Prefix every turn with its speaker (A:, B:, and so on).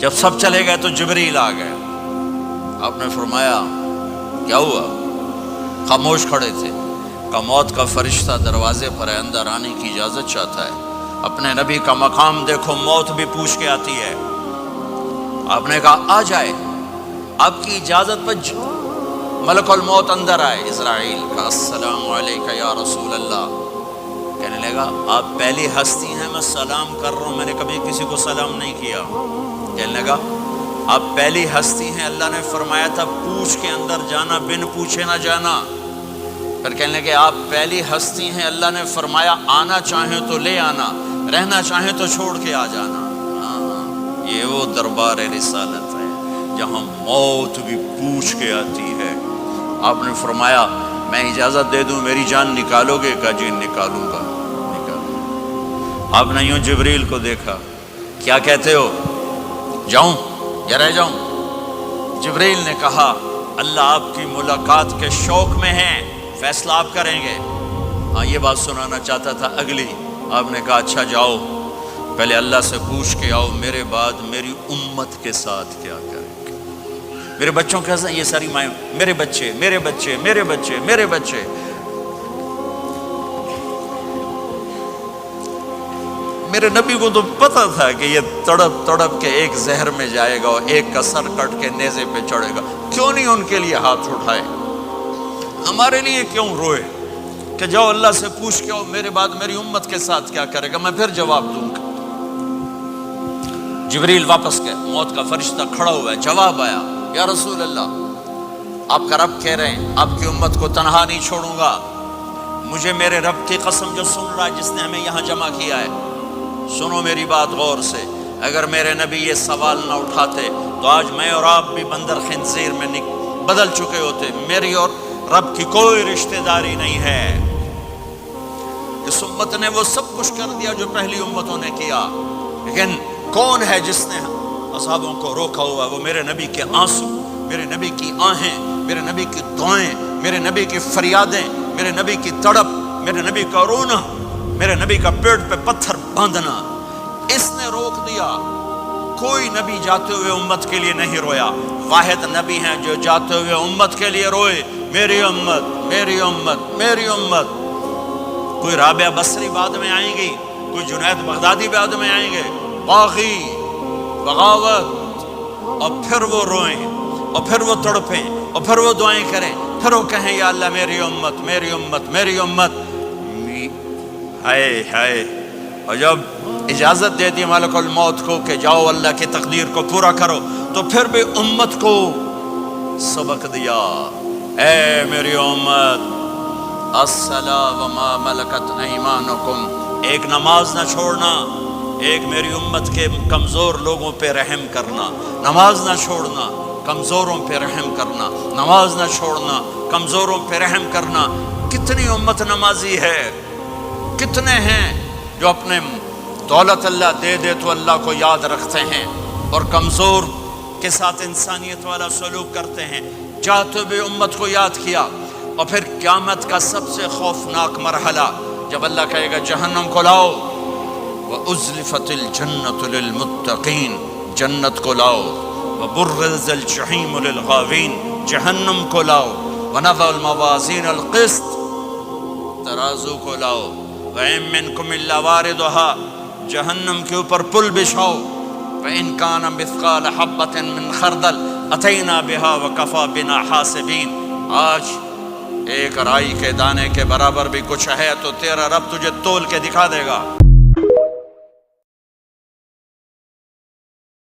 A: جب سب چلے گئے تو جبریل آ گئے. آپ نے فرمایا کیا ہوا؟ خاموش کھڑے تھے. کہ موت کا فرشتہ دروازے پر ہے، اندر آنے کی اجازت چاہتا ہے. اپنے نبی کا مقام دیکھو، موت بھی پوچھ کے آتی ہے. آپ نے کہا آ جائے. آپ کی اجازت پر ملک الموت اندر آئے. اسرائیل کا السلام علیکہ یا رسول اللہ. کہنے لگا آپ پہلی ہستی ہیں، میں سلام کر رہا ہوں، میں نے کبھی کسی کو سلام نہیں کیا. کہنے لگا آپ پہلی ہستی ہیں، اللہ نے فرمایا تھا پوچھ کے اندر جانا، بن پوچھے نہ جانا. پھر کہنے لگے آپ پہلی ہستی ہیں، اللہ نے فرمایا آنا چاہیں تو لے آنا، رہنا چاہیں تو چھوڑ کے آ جانا. یہ وہ دربار رسالت ہے جہاں موت بھی پوچھ کے آتی ہے. آپ نے فرمایا میں اجازت دے دوں میری جان نکالو گے؟ کہا جی نکالوں گا. آپ نے یوں جبریل کو دیکھا، کیا کہتے ہو، جاؤں یا رہ جاؤں؟ جبریل نے کہا اللہ آپ کی ملاقات کے شوق میں ہیں، فیصلہ آپ کریں گے. ہاں یہ بات سنانا چاہتا تھا اگلی. آپ نے کہا اچھا جاؤ، پہلے اللہ سے پوچھ کے آؤ میرے بعد میری امت کے ساتھ کیا کریں گے. میرے بچوں کے ساتھ یہ ساری مائیں، میرے بچے میرے بچے میرے بچے میرے بچے. میرے نبی کو تو پتہ تھا کہ یہ تڑپ تڑپ کے ایک زہر میں جائے گا اور ایک کا سر کٹ کے نیزے پہ چڑھے گا. کیوں نہیں ان کے لیے ہاتھ اٹھائے؟ ہمارے لیے کیوں روئے کہ جاؤ اللہ سے پوچھ کے آؤ میرے بعد میری امت کے ساتھ کیا کرے گا، میں پھر جواب دوں گا. جبریل واپس گئے. موت کا فرشتہ کھڑا ہوا ہے. جواب آیا یا رسول اللہ آپ کا رب کہہ رہے ہیں آپ کی امت کو تنہا نہیں چھوڑوں گا. مجھے میرے رب کی قسم جو سن رہا ہے جس نے ہمیں یہاں جمع کیا ہے، سنو میری بات غور سے. اگر میرے نبی یہ سوال نہ اٹھاتے تو آج میں اور آپ بھی بندر خنزیر میں بدل چکے ہوتے. میری اور رب کی کوئی رشتہ داری نہیں ہے. اس امت نے وہ سب کچھ کر دیا جو پہلی امتوں نے کیا، لیکن کون ہے جس نے اصحابوں کو روکا ہوا؟ وہ میرے نبی کے آنسو، میرے نبی کی آہیں، میرے نبی کی دعائیں، میرے نبی کی فریادیں، میرے نبی کی تڑپ، میرے نبی کا رونا، میرے نبی کا پیٹ پہ پتھر باندھنا. اس نے روک دیا. کوئی نبی جاتے ہوئے امت کے لیے نہیں رویا. واحد نبی ہیں جو جاتے ہوئے امت کے لیے روئے، میری امت میری امت میری امت. کوئی رابعہ بصری بعد میں آئیں گی، کوئی جنید بغدادی بعد میں آئیں گے، باغی بغاوت، اور پھر وہ روئیں اور پھر وہ تڑپیں اور پھر وہ دعائیں کریں، پھر وہ کہیں یا اللہ میری امت میری امت میری امت. ہائے ہائے. اور جب اجازت دے دی ملک الموت کو کہ جاؤ اللہ کی تقدیر کو پورا کرو، تو پھر بھی امت کو سبق دیا، اے میری امت الصلاۃ وما ملکت ایمانکم. ایک نماز نہ چھوڑنا، ایک میری امت کے کمزور لوگوں پہ رحم کرنا. نماز نہ چھوڑنا، کمزوروں پہ رحم کرنا. نماز نہ چھوڑنا، کمزوروں پہ رحم کرنا. کتنی امت نمازی ہے، کتنے ہیں جو اپنے دولت اللہ دے دے تو اللہ کو یاد رکھتے ہیں اور کمزور کے ساتھ انسانیت والا سلوک کرتے ہیں. جاتے ہوئے امت کو یاد کیا. اور پھر قیامت کا سب سے خوفناک مرحلہ جب اللہ کہے گا جہنم کو لاؤ، وَأُزْلِفَتِ الْجَنَّةُ لِلْمُتَّقِينَ، جنت کو لاؤ، وَبُرِّزَ الْجَحِيمُ لِلْغَاوِينَ، جہنم کو لاؤ، وَنَضَعُ الْمَوَازِينَ الْقِسْطَ، ترازو کو لاؤ، وَإِن مِّنكُمْ إِلَّا وَارِدُهَا، جہنم کے اوپر پل بچھاؤ، وَإِن كَانَ مِثْقَالَ حَبَّةٍ مِّنْ خَرْدَلٍ أَتَيْنَا بِهَا وَكَفَىٰ بِنَا حَاسِبِينَ. آج ایک رائی کے دانے کے برابر بھی کچھ ہے تو تیرا رب تجھے تول کے دکھا دے گا.